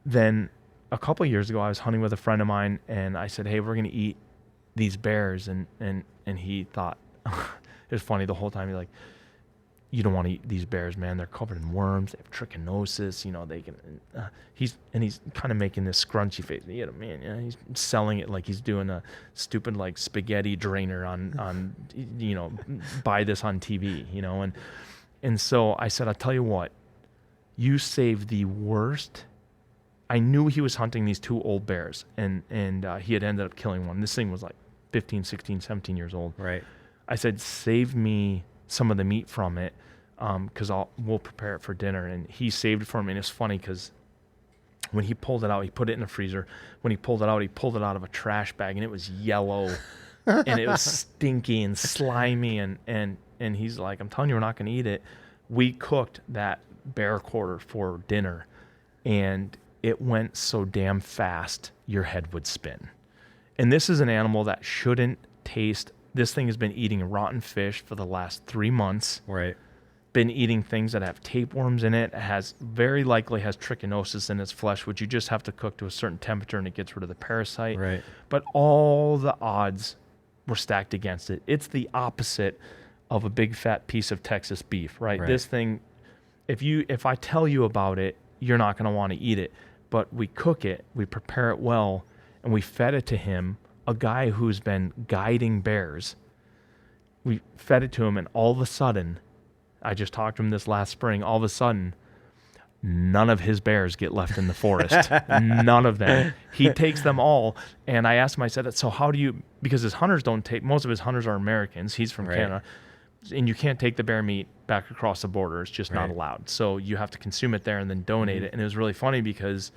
then a couple of years ago, I was hunting with a friend of mine, and I said, "Hey, we're going to eat these bears." And he thought, it was funny the whole time. He's like, "You don't want to eat these bears, man. They're covered in worms. They have trichinosis. They can." He's kind of making this scrunchy face. Man, he's selling it like he's doing a stupid like spaghetti drainer on buy this on TV, and so I said, "I'll tell you what, you saved the worst." I knew he was hunting these two old bears, and he had ended up killing one. This thing was like 15, 16, 17 years old. Right. I said, "Save me some of the meat from it, because we'll prepare it for dinner." And he saved it for me. And it's funny because when he pulled it out, he put it in the freezer. When he pulled it out of a trash bag, and it was yellow, and it was stinky and slimy. And he's like, "I'm telling you, we're not going to eat it." We cooked that bear quarter for dinner, and it went so damn fast, your head would spin. And this is an animal that shouldn't taste. This thing has been eating rotten fish for the last 3 months. Right. Been eating things that have tapeworms in it. Very likely has trichinosis in its flesh, which you just have to cook to a certain temperature and it gets rid of the parasite. Right. But all the odds were stacked against it. It's the opposite of a big fat piece of Texas beef, right? This thing, if I tell you about it, you're not going to want to eat it. But we cook it, we prepare it well, and we fed it to him, a guy who's been guiding bears. We fed it to him, and all of a sudden, I just talked to him this last spring, all of a sudden, none of his bears get left in the forest. None of them. He takes them all. And I asked him, I said, "So how do you," because his hunters don't take, most of his hunters are Americans. He's from Canada. And you can't take the bear meat back across the border. It's just not allowed. So you have to consume it there and then donate it. And it was really funny because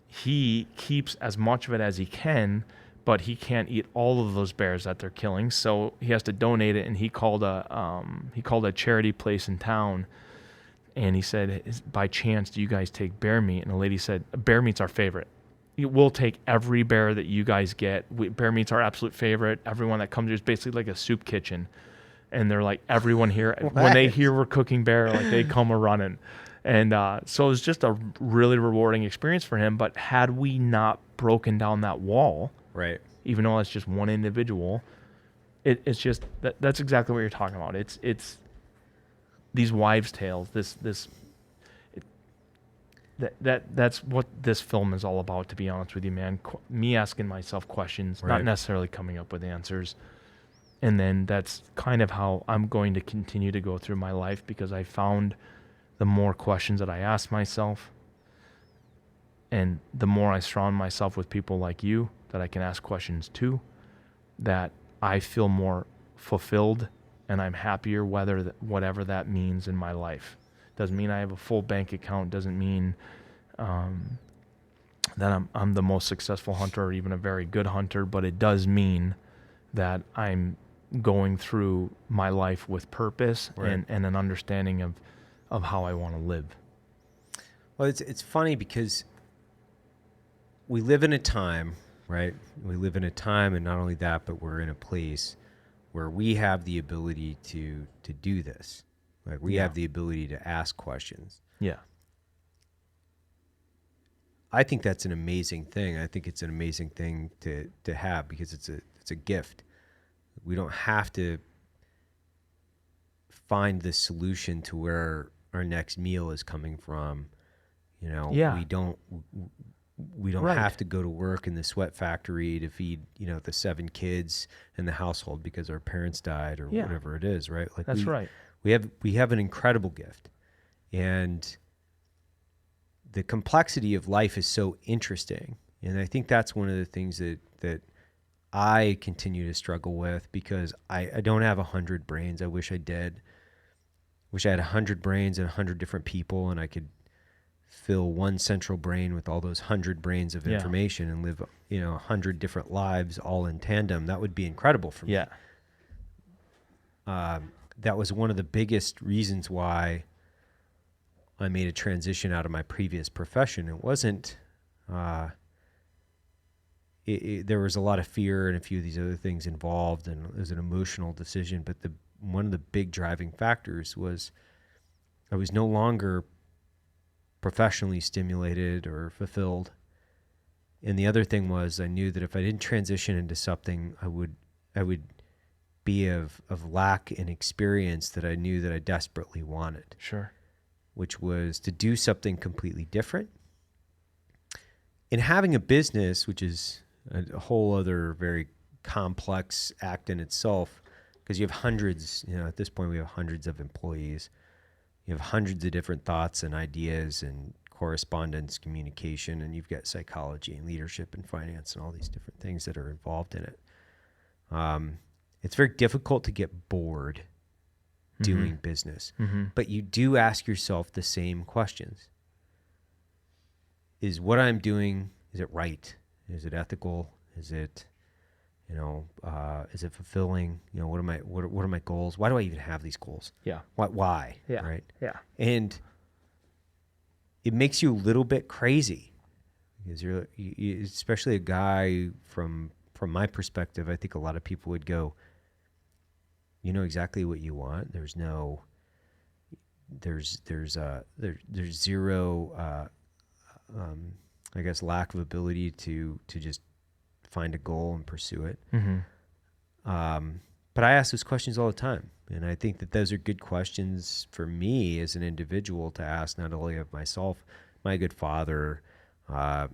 he keeps as much of it as he can, but he can't eat all of those bears that they're killing. So he has to donate it. And he called a charity place in town. And he said, "By chance, do you guys take bear meat?" And the lady said, "Bear meat's our favorite. We'll take every bear that you guys get. Bear meat's our absolute favorite. Everyone that comes here is basically like a soup kitchen." And they're like, everyone here, when they hear we're cooking bear, like they come a running. And so it was just a really rewarding experience for him. But had we not broken down that wall, Right. even though it's just one individual, it's just that's exactly what you're talking about. It's these wives' tales, that's what this film is all about, to be honest with you, man. Me asking myself questions, Right. not necessarily coming up with answers. And then that's kind of how I'm going to continue to go through my life, because I found the more questions that I ask myself, and the more I surround myself with people like you that I can ask questions to, that I feel more fulfilled and I'm happier, whatever that means in my life. Doesn't mean I have a full bank account. Doesn't mean that I'm the most successful hunter or even a very good hunter, but it does mean that I'm going through my life with purpose, Right. and an understanding of how I want to live. Well, it's funny because we live in a time, right? We live in a time, and not only that, but we're in a place where we have the ability to do this. Like, we have the ability to ask questions. Yeah. I think that's an amazing thing. I think it's an amazing thing to have, because it's a gift. We don't have to find the solution to where our next meal is coming from. You know, Yeah. we don't Right. have to go to work in the sweat factory to feed, the 7 kids in the household because our parents died or Yeah. whatever it is, right? Like, That's right. We have an incredible gift. And the complexity of life is so interesting. And I think that's one of the things that I continue to struggle with, because I don't have 100 brains. I wish I did. Wish I had 100 brains and 100 different people, and I could fill one central brain with all those 100 brains of Yeah. information and live, 100 different lives all in tandem. That would be incredible for me. Yeah. That was one of the biggest reasons why I made a transition out of my previous profession. It wasn't, there was a lot of fear and a few of these other things involved, and it was an emotional decision. But one of the big driving factors was I was no longer professionally stimulated or fulfilled. And the other thing was, I knew that if I didn't transition into something, I would be of lack in experience that I knew that I desperately wanted, Sure. which was to do something completely different. And having a business, which is a whole other very complex act in itself, because you have hundreds, at this point we have hundreds of employees. You have hundreds of different thoughts and ideas and correspondence, communication, and you've got psychology and leadership and finance and all these different things that are involved in it. It's very difficult to get bored doing business, but you do ask yourself the same questions. Is what I'm doing, is it right? Is it ethical? Is it, is it fulfilling? What are my goals? Why do I even have these goals? Yeah. Why? Yeah. Right. Yeah. And it makes you a little bit crazy, because you especially a guy from my perspective. I think a lot of people would go, you know exactly what you want. There's zero, I guess, lack of ability to just find a goal and pursue it. But I ask those questions all the time. And I think that those are good questions for me as an individual to ask, not only of myself, am I a good father? Am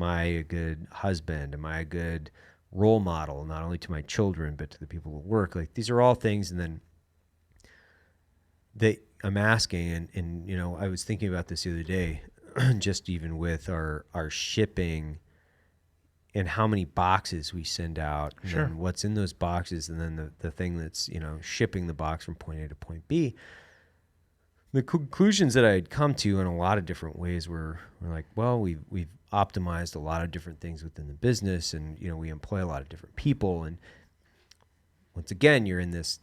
I a good husband? Am I a good role model, not only to my children, but to the people who work? Like, these are all things. And then that I'm asking, and I was thinking about this the other day, just even with our shipping and how many boxes we send out, and Sure. then what's in those boxes, and then the thing that's, shipping the box from point A to point B. The conclusions that I had come to in a lot of different ways were like, well, we've optimized a lot of different things within the business, and we employ a lot of different people, and once again, you're in this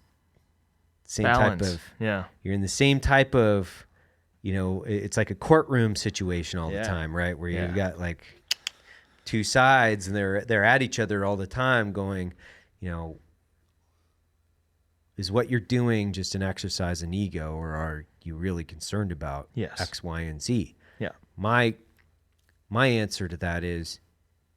same Balance. type of Yeah. you're in the same type of, it's like a courtroom situation all the Yeah. time, right? Where Yeah. you've got like two sides, and they're at each other all the time going, is what you're doing just an exercise in ego, or are you really concerned about Yes. X, Y, and Z? Yeah. My answer to that is,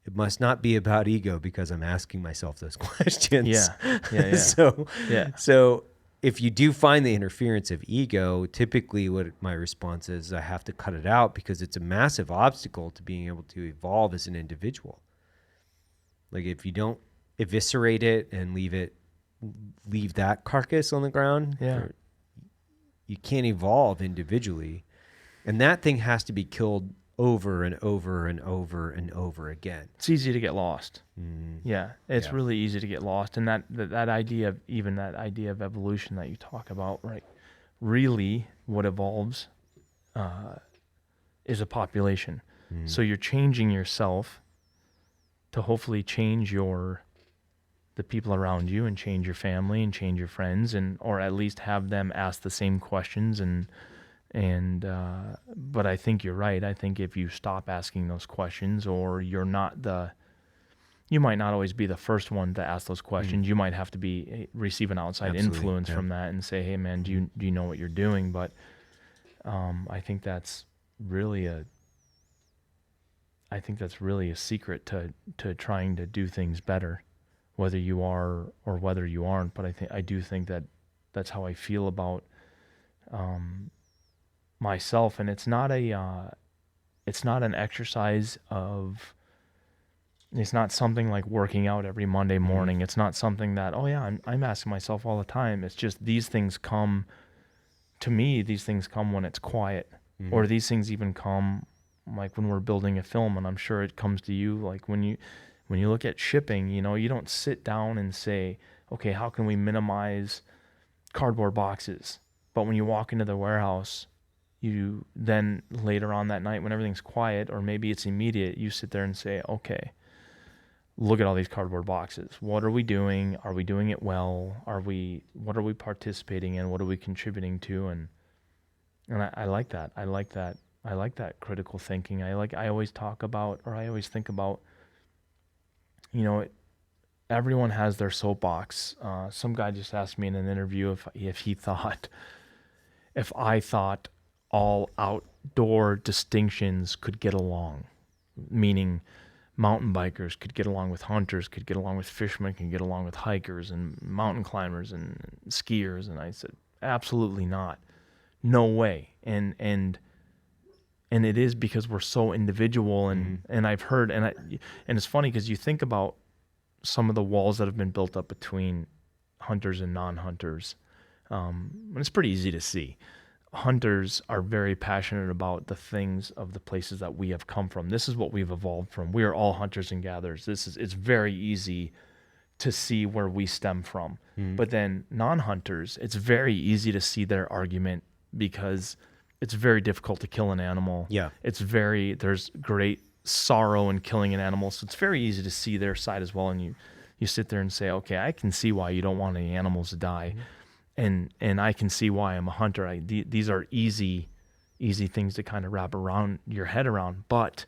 it must not be about ego, because I'm asking myself those questions. Yeah. Yeah. Yeah. So Yeah. so if you do find the interference of ego, typically what my response is, I have to cut it out because it's a massive obstacle to being able to evolve as an individual. Like if you don't eviscerate it and leave that carcass on the ground, you can't evolve individually. And that thing has to be killed over and over and over and over again. It's easy to get lost. Yeah, it's really easy to get lost. And that idea of evolution that you talk about, right? Really, what evolves is a population. So you're changing yourself to hopefully change the people around you and change your family and change your friends, or at least have them ask the same questions but I think you're right. I think if you stop asking those questions, or you might not always be the first one to ask those questions. You might have to receive an outside influence from that and say, hey man, do you know what you're doing? But I think that's really a secret to trying to do things better, whether you are or whether you aren't. But I do think that that's how I feel about myself, and it's not an exercise of, it's not something like working out every Monday morning. It's not something that, I'm asking myself all the time. It's just these things come to me. These things come when it's quiet, or these things even come like when we're building a film, and I'm sure it comes to you like when you look at shipping. You don't sit down and say, okay, how can we minimize cardboard boxes? But when you walk into the warehouse, you then later on that night when everything's quiet, or maybe it's immediate, you sit there and say, okay, look at all these cardboard boxes. What are we doing? Are we doing it well? What are we participating in? What are we contributing to? And I like that. I like that critical thinking. I always think about, everyone has their soapbox. Some guy just asked me in an interview if I thought all outdoor distinctions could get along, meaning mountain bikers could get along with hunters, could get along with fishermen, could get along with hikers and mountain climbers and skiers. And I said, absolutely not. No way. And it is because we're so individual, and I've heard, and it's funny because you think about some of the walls that have been built up between hunters and non-hunters, and it's pretty easy to see. Hunters are very passionate about the things of the places that we have come from. This is what we've evolved from. We are all hunters and gatherers. It's very easy to see where we stem from. But then non-hunters, it's very easy to see their argument because it's very difficult to kill an animal. Yeah. There's great sorrow in killing an animal. So it's very easy to see their side as well. And you sit there and say, okay, I can see why you don't want any animals to die. And I can see why I'm a hunter. These are easy things to kind of wrap around your head around. But,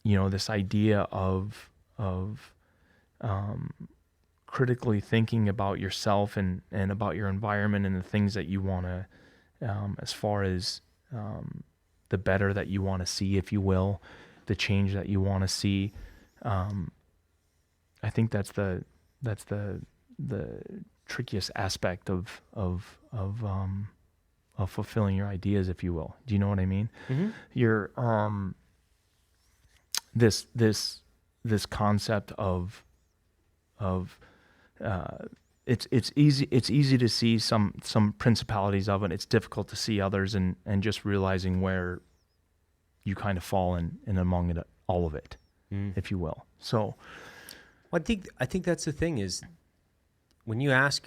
this idea of critically thinking about yourself and about your environment and the things that you want to, as far as the better that you want to see, if you will, the change that you want to see. I think that's the trickiest aspect of fulfilling your ideas, if you will. Do you know what I mean? You're this concept of it's easy to see some principalities of it. It's difficult to see others, and just realizing where you kind of fall in among it, all of it, if you will. So, well, I think that's the thing is when you ask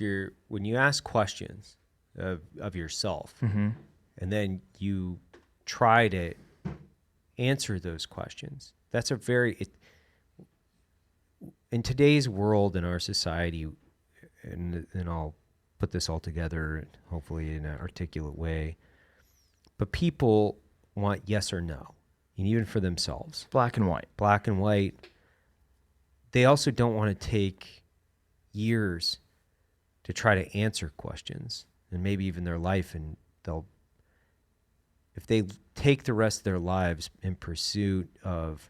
questions of yourself, and then you try to answer those questions. That's in today's world, in our society, and I'll put this all together, hopefully in an articulate way, but people want yes or no, and even for themselves. Black and white. Black and white. They also don't want to take years to try to answer questions, and maybe even their life, and if they take the rest of their lives in pursuit of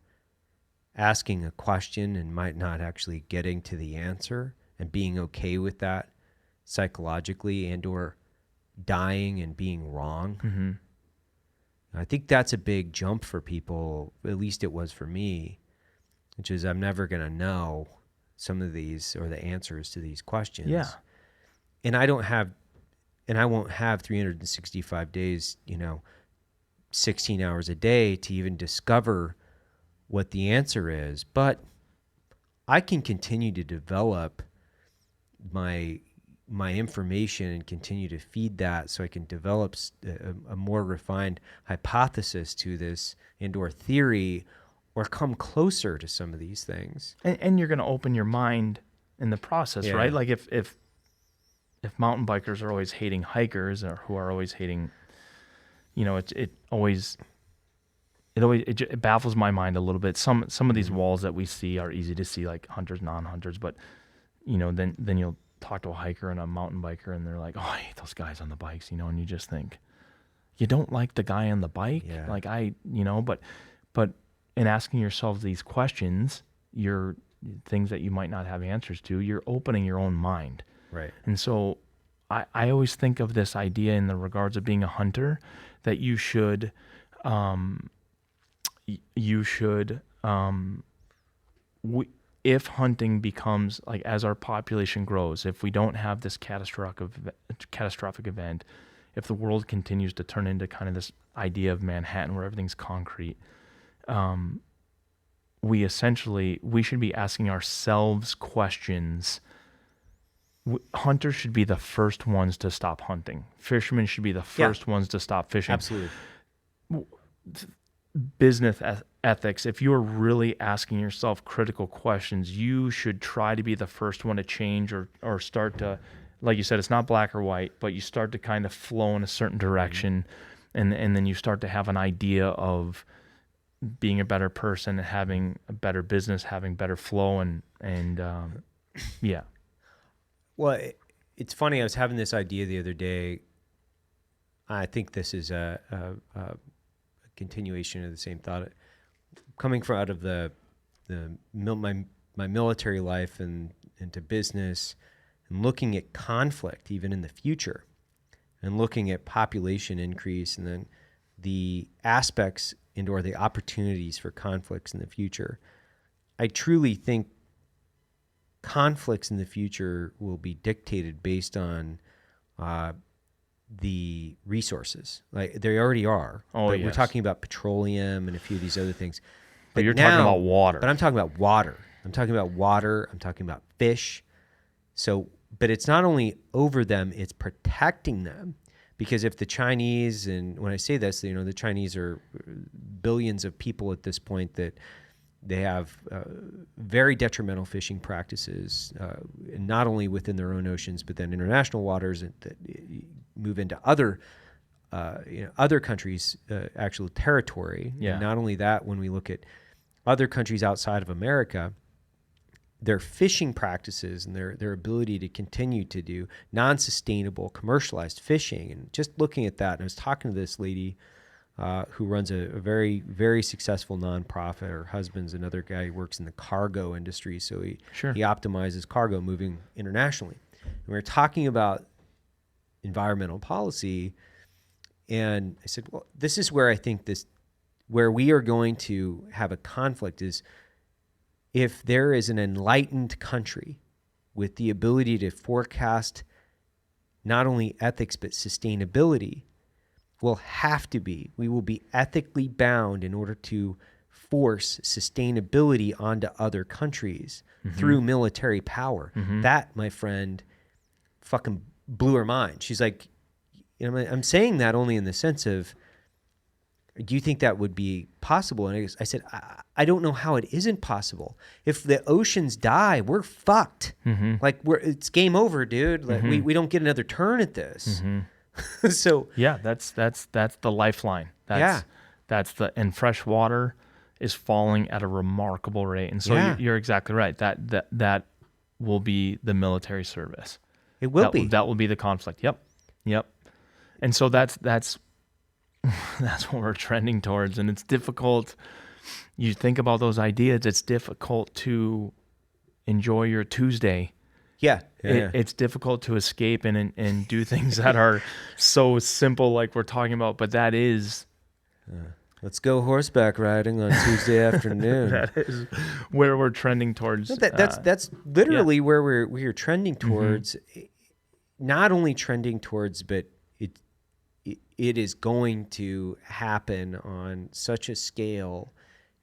asking a question and might not actually getting to the answer and being okay with that, psychologically and or dying and being wrong. Mm-hmm. I think that's a big jump for people, at least it was for me, which is I'm never going to know some of these or the answers to these questions. Yeah. And I won't have 365 days, 16 hours a day to even discover what the answer is. But I can continue to develop my information and continue to feed that so I can develop a more refined hypothesis to this and/or theory or come closer to some of these things. And you're going to open your mind in the process, right? Like if mountain bikers are always hating hikers or who are always hating, it baffles my mind a little bit. Some of these walls that we see are easy to see, like hunters, non-hunters, but then you'll talk to a hiker and a mountain biker and they're like, oh, I hate those guys on the bikes, and you just think, you don't like the guy on the bike? Yeah. Like but in asking yourself these questions, you're things that you might not have answers to, you're opening your own mind. Right. And so I always think of this idea in the regards of being a hunter, that you should if hunting becomes, like, as our population grows, if we don't have this catastrophic event, if the world continues to turn into kind of this idea of Manhattan where everything's concrete, we should be asking ourselves questions. Hunters should be the first ones to stop hunting. Fishermen should be the first ones to stop fishing. Absolutely. Business ethics, if you're really asking yourself critical questions, you should try to be the first one to change or start to, like you said, it's not black or white, but you start to kind of flow in a certain direction, and then you start to have an idea of being a better person, having a better business, having better flow, and yeah. Well, it's funny. I was having this idea the other day. I think this is a continuation of the same thought. Coming from out of my military life and into business, and looking at conflict even in the future, and looking at population increase, and then the aspects or the opportunities for conflicts in the future. I truly think conflicts in the future will be dictated based on the resources. Like they already are. Oh, but yes. We're talking about petroleum and a few of these other things. But you're talking about water. But I'm talking about water. I'm talking about fish. So, but it's not only over them, it's protecting them. Because if the Chinese, and when I say this, the Chinese are billions of people at this point, that they have very detrimental fishing practices, and not only within their own oceans, but then international waters that move into other countries' actual territory. Yeah. And not only that, when we look at other countries outside of America, their fishing practices and their ability to continue to do non-sustainable commercialized fishing, and just looking at that, and I was talking to this lady who runs a very, very successful nonprofit. Her husband's another guy who works in the cargo industry, so he optimizes cargo moving internationally. And we were talking about environmental policy, and I said, well, this is where I think where we are going to have a conflict is if there is an enlightened country with the ability to forecast not only ethics but sustainability, we will be ethically bound in order to force sustainability onto other countries through military power. That, my friend, fucking blew her mind. She's like, I'm saying that only in the sense of, do you think that would be possible? And I said, I don't know how it isn't possible. If the oceans die, we're fucked. Like it's game over, dude. Like we don't get another turn at this. So yeah, that's the lifeline. And fresh water is falling at a remarkable rate. And so you're exactly right. That will be the military service. It will be. That will be the conflict. Yep. And so that's what we're trending towards. And it's difficult. You think about those ideas, it's difficult to enjoy your Tuesday Yeah. It's difficult to escape and do things that are so simple, like we're talking about. But that is, Let's go horseback riding on Tuesday afternoon. that is where we're trending towards. No, that's literally where we're trending towards. Not only trending towards, but it is going to happen on such a scale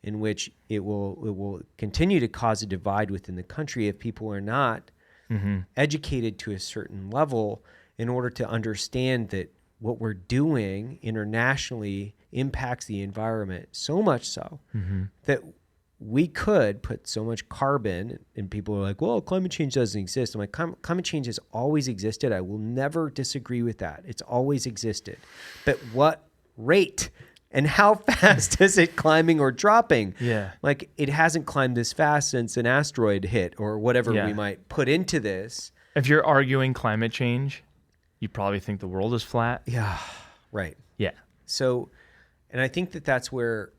in which it will continue to cause a divide within the country if people are not educated to a certain level in order to understand that what we're doing internationally impacts the environment so much so that we could put so much carbon, and people are like, well, climate change doesn't exist. I'm like, climate change has always existed. I will never disagree with that. It's always existed. But what rate and how fast is it climbing or dropping? Yeah. Like, it hasn't climbed this fast since an asteroid hit or whatever we might put into this. If you're arguing climate change, you probably think the world is flat. Yeah, right. Yeah. So, and I think that that's where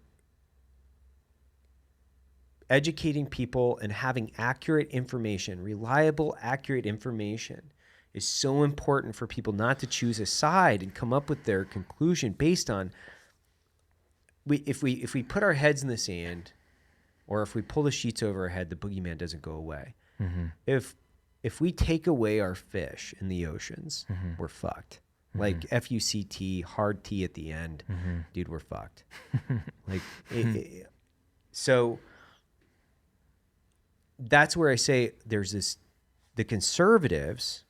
educating people and having accurate information, reliable, accurate information is so important for people not to choose a side and come up with their conclusion based on if we put our heads in the sand or if we pull the sheets over our head, the boogeyman doesn't go away. If we take away our fish in the oceans, we're fucked. Like F-U-C-T, hard T at the end, dude, we're fucked. Like, so that's where I say there's the conservatives,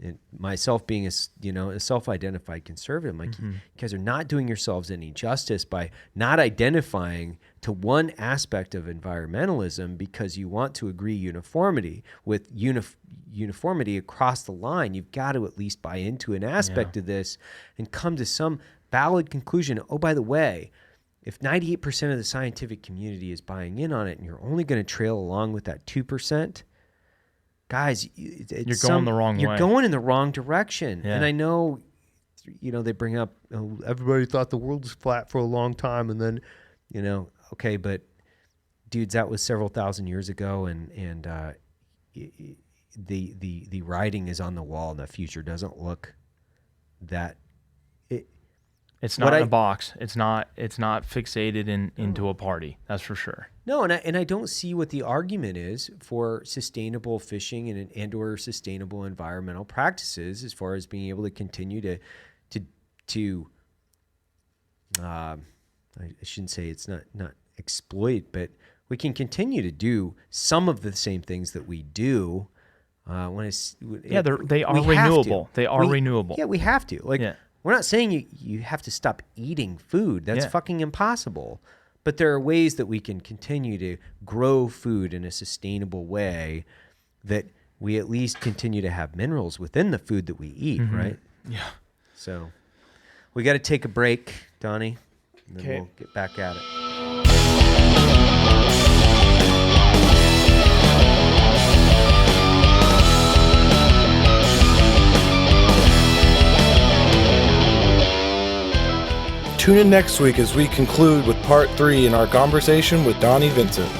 and myself being a self-identified conservative, I'm like, you guys are not doing yourselves any justice by not identifying to one aspect of environmentalism because you want to agree uniformity with uniformity across the line. You've got to at least buy into an aspect of this and come to some valid conclusion. Oh, by the way, if 98% of the scientific community is buying in on it and you're only going to trail along with that 2%, guys, you're going the wrong way. You're going in the wrong direction. Yeah. And I know, they bring up, everybody thought the world was flat for a long time. And then, okay, but dudes, that was several thousand years ago. And the writing is on the wall and the future doesn't look that. It's not in a box. It's not fixated into a party. That's for sure. No, and I don't see what the argument is for sustainable fishing and or sustainable environmental practices as far as being able to continue to I shouldn't say it's not exploit, but we can continue to do some of the same things that we do. They are renewable. They are renewable. Yeah, we have to. We're not saying you have to stop eating food. That's fucking impossible. But there are ways that we can continue to grow food in a sustainable way that we at least continue to have minerals within the food that we eat, right? Yeah. So we got to take a break, Donnie, and then we'll get back at it. Tune in next week as we conclude with part 3 in our conversation with Donnie Vincent.